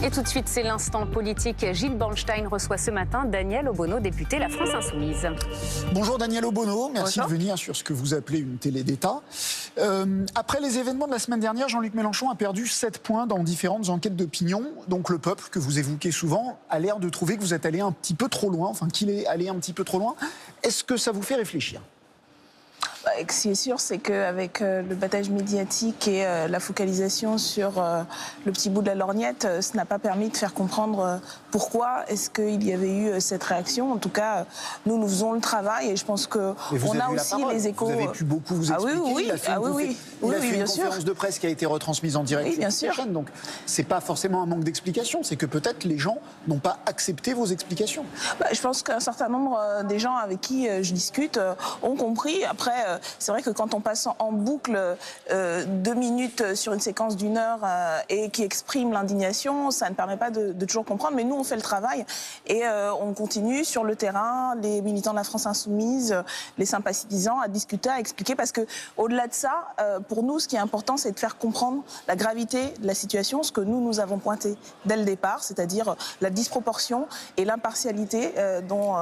Et tout de suite, c'est l'instant politique. Gilles Bornstein reçoit ce matin Daniel Obono, député La France Insoumise. Bonjour Daniel Obono, merci Bonjour. de venir sur ce que vous appelez une télé d'État. Après les événements de la semaine dernière, Jean-Luc Mélenchon a perdu 7 points dans différentes enquêtes d'opinion. Donc le peuple, que vous évoquez souvent, a l'air de trouver que vous êtes allé un petit peu trop loin, enfin qu'il est allé un petit peu trop loin. Est-ce que ça vous fait réfléchir ? Ce qui est sûr, c'est qu'avec le battage médiatique et la focalisation sur le petit bout de la lorgnette, ça n'a pas permis de faire comprendre pourquoi est-ce qu'il y avait eu cette réaction. En tout cas, nous faisons le travail et je pense qu'on a aussi les échos. Vous avez pu beaucoup vous expliquer. Il a fait une conférence de presse qui a été retransmise en direct sur cette chaîne. Donc, c'est pas forcément un manque d'explication, c'est que peut-être les gens n'ont pas accepté vos explications. Je pense qu'un certain nombre des gens avec qui je discute ont compris. Après, c'est vrai que quand on passe en boucle 2 minutes sur une séquence d'1 heure et qui exprime l'indignation, ça ne permet pas de toujours comprendre. Mais nous, on fait le travail et on continue sur le terrain, les militants de la France Insoumise, les sympathisants, à discuter, à expliquer. Parce que au-delà de ça, pour nous, ce qui est important, c'est de faire comprendre la gravité de la situation, ce que nous avons pointé dès le départ, c'est-à-dire la disproportion et l'impartialité dont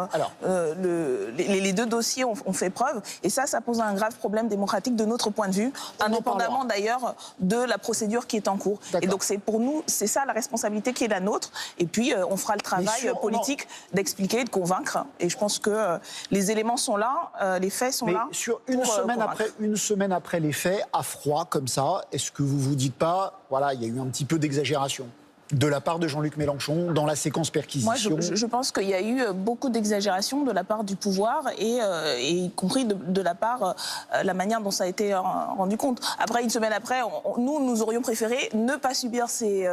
les deux dossiers ont fait preuve. Et ça pose un grave problème démocratique de notre point de vue, indépendamment d'ailleurs de la procédure qui est en cours. Et donc c'est pour nous, c'est ça la responsabilité qui est la nôtre. Et puis on fera le travail politique d'expliquer, de convaincre. Et je pense que les éléments sont là, les faits sont là. Sur une semaine après les faits, à froid comme ça, est-ce que vous vous dites pas, voilà, il y a eu un petit peu d'exagération de la part de Jean-Luc Mélenchon dans la séquence perquisition? Moi, je pense qu'il y a eu beaucoup d'exagération de la part du pouvoir et y compris de la part la manière dont ça a été rendu compte. Après, une semaine après, nous aurions préféré ne pas subir ces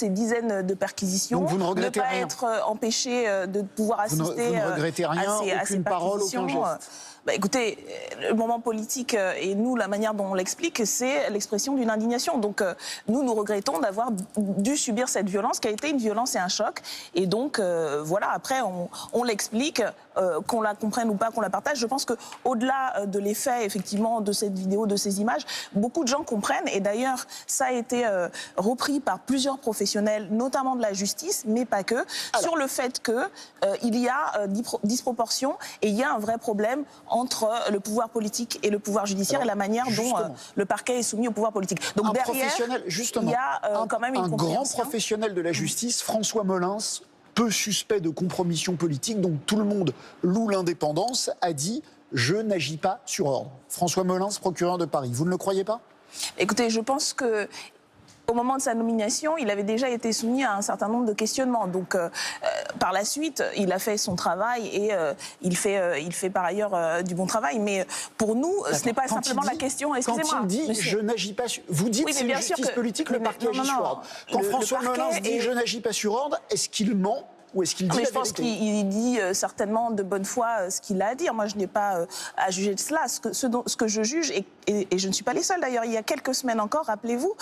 dizaines de perquisitions, donc vous ne regrettez ne pas rien. être empêché de pouvoir assister vous ne regrettez rien, à ces aucune parole, perquisitions. aucun geste. Écoutez, le moment politique et nous, la manière dont on l'explique, c'est l'expression d'une indignation. Donc nous regrettons d'avoir dû subir cette violence qui a été une violence et un choc. Et donc voilà, après on l'explique, qu'on la comprenne ou pas, qu'on la partage. Je pense qu'au-delà de l'effet effectivement de cette vidéo, de ces images, beaucoup de gens comprennent. Et d'ailleurs, ça a été repris par plusieurs professionnels, notamment de la justice, mais pas que, sur le fait qu'il y a disproportion et il y a un vrai problème entre le pouvoir politique et le pouvoir judiciaire et la manière dont le parquet est soumis au pouvoir politique. Donc derrière, il y a quand même une un grand professionnel de la justice, François Molins, peu suspect de compromission politique, dont tout le monde loue l'indépendance, a dit « Je n'agis pas sur ordre ». François Molins, procureur de Paris, vous ne le croyez pas ? Écoutez, je pense que au moment de sa nomination, il avait déjà été soumis à un certain nombre de questionnements. Donc, par la suite, il a fait son travail et il fait par ailleurs du bon travail. Mais pour nous, ce n'est pas simplement la question. Excusez-moi. Quand il dit je n'agis pas sur... Vous dites c'est une justice politique, le parquet agit sur ordre. Quand François Molins dit je n'agis pas sur ordre, est-ce qu'il ment ? Ou est-ce qu'il dit la vérité ? Je pense qu'il dit certainement de bonne foi ce qu'il a à dire. Moi, je n'ai pas à juger de cela. Ce que je juge, et je ne suis pas les seuls d'ailleurs, il y a quelques semaines encore, rappelez-vous,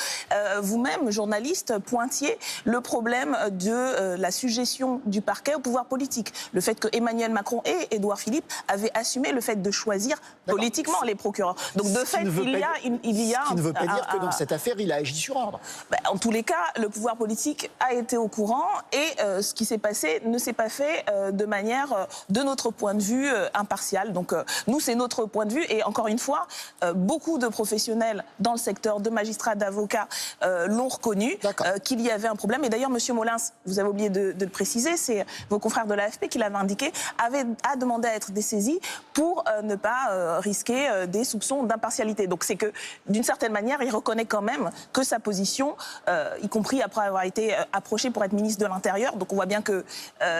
vous-même, journaliste, pointiez le problème de la suggestion du parquet au pouvoir politique. Le fait que Emmanuel Macron et Édouard Philippe avaient assumé le fait de choisir politiquement les procureurs. Donc de fait, il y a... Ce qui ne veut pas dire que dans cette affaire, il a agi sur ordre. En tous les cas, le pouvoir politique a été au courant et ce qui s'est passé ne s'est pas fait de manière, de notre point de vue, impartiale. Donc nous, c'est notre point de vue. Et encore une fois, beaucoup de professionnels dans le secteur, de magistrats, d'avocats, l'ont reconnu qu'il y avait un problème. Et d'ailleurs, M. Molins, vous avez oublié de le préciser, c'est vos confrères de l'AFP qui l'avaient indiqué, a demandé à être dessaisi pour ne pas risquer des soupçons d'impartialité. Donc c'est que, d'une certaine manière, il reconnaît quand même que sa position, y compris après avoir été approché pour être ministre de l'Intérieur, donc on voit bien que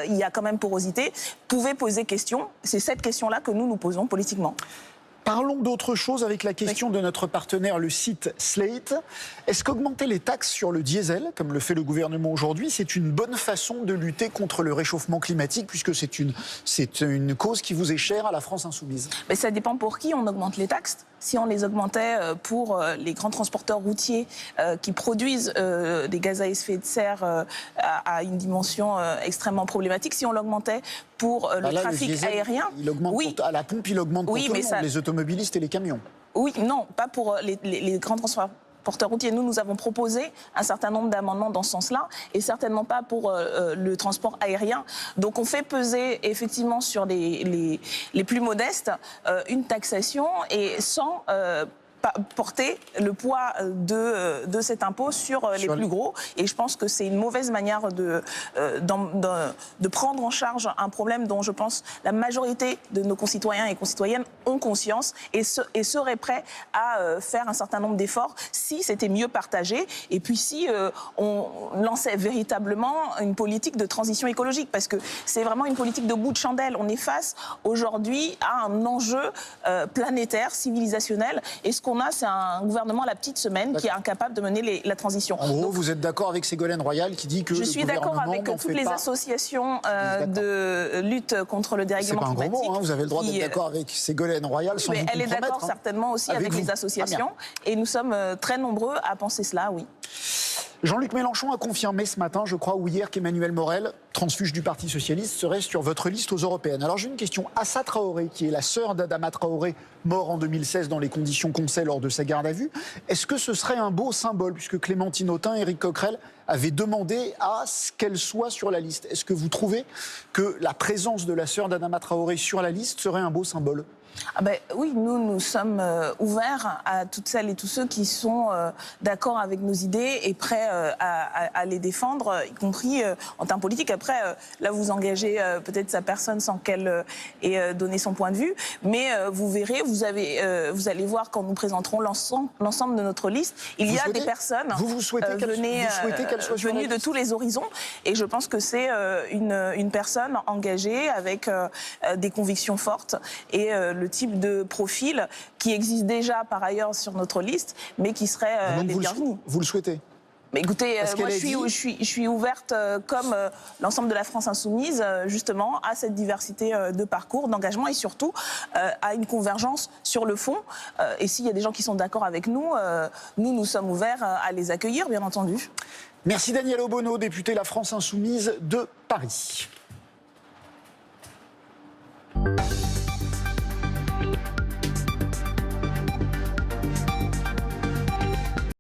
il y a quand même porosité, pouvait poser question. C'est cette question-là que nous posons politiquement. Parlons d'autre chose avec la question de notre partenaire, le site Slate. Est-ce qu'augmenter les taxes sur le diesel, comme le fait le gouvernement aujourd'hui, c'est une bonne façon de lutter contre le réchauffement climatique, puisque c'est une cause qui vous est chère à la France Insoumise? Mais ça dépend pour qui on augmente les taxes. Si on les augmentait pour les grands transporteurs routiers qui produisent des gaz à effet de serre à une dimension extrêmement problématique, si on l'augmentait pour le trafic aérien... Il augmente à la pompe, il augmente pour tout le monde, les automobilistes et les camions. Oui, non, pas pour les grands transporteurs. transporteurs routiers. Nous avons proposé un certain nombre d'amendements dans ce sens-là, et certainement pas pour le transport aérien. Donc on fait peser effectivement sur les plus modestes une taxation, et sans porter le poids de cet impôt sur les plus gros. Et je pense que c'est une mauvaise manière de prendre en charge un problème dont je pense la majorité de nos concitoyens et concitoyennes ont conscience et seraient prêts à faire un certain nombre d'efforts si c'était mieux partagé, et puis si on lançait véritablement une politique de transition écologique, parce que c'est vraiment une politique de bout de chandelle. On est face aujourd'hui à un enjeu planétaire, civilisationnel, et ce qu'on a, c'est un gouvernement à la petite semaine qui est incapable de mener la transition. En gros, vous êtes d'accord avec Ségolène Royal qui dit que je suis d'accord avec toutes les associations de lutte contre le dérèglement climatique. C'est pas un gros mot, hein, vous avez le droit d'être d'accord avec Ségolène Royal sans vous elle est d'accord certainement aussi avec les associations, et nous sommes très nombreux à penser cela, oui. Jean-Luc Mélenchon a confirmé ce matin, je crois, ou hier, qu'Emmanuel Morel, transfuge du Parti Socialiste, serait sur votre liste aux Européennes. Alors j'ai une question. Assa Traoré, qui est la sœur d'Adama Traoré, mort en 2016 dans les conditions qu'on sait lors de sa garde à vue, est-ce que ce serait un beau symbole, puisque Clémentine Autain, Éric Coquerel avaient demandé à ce qu'elle soit sur la liste? Est-ce que vous trouvez que la présence de la sœur d'Adama Traoré sur la liste serait un beau symbole? Oui, nous sommes ouverts à toutes celles et tous ceux qui sont d'accord avec nos idées et prêts à les défendre, y compris en termes politiques. Après, là, vous engagez peut-être sa personne sans qu'elle ait donné son point de vue, mais vous verrez, vous allez voir quand nous présenterons l'ensemble de notre liste, il y a des personnes venues de tous les horizons, et je pense que c'est une personne engagée avec des convictions fortes et le type de profil qui existe déjà par ailleurs sur notre liste, mais qui serait les bienvenus. Vous le souhaitez? Mais écoutez, moi je suis ouverte comme l'ensemble de la France insoumise, justement, à cette diversité de parcours, d'engagement, et surtout à une convergence sur le fond. Et s'il y a des gens qui sont d'accord avec nous, nous sommes ouverts à les accueillir, bien entendu. Merci Daniel Obono, député La France insoumise de Paris.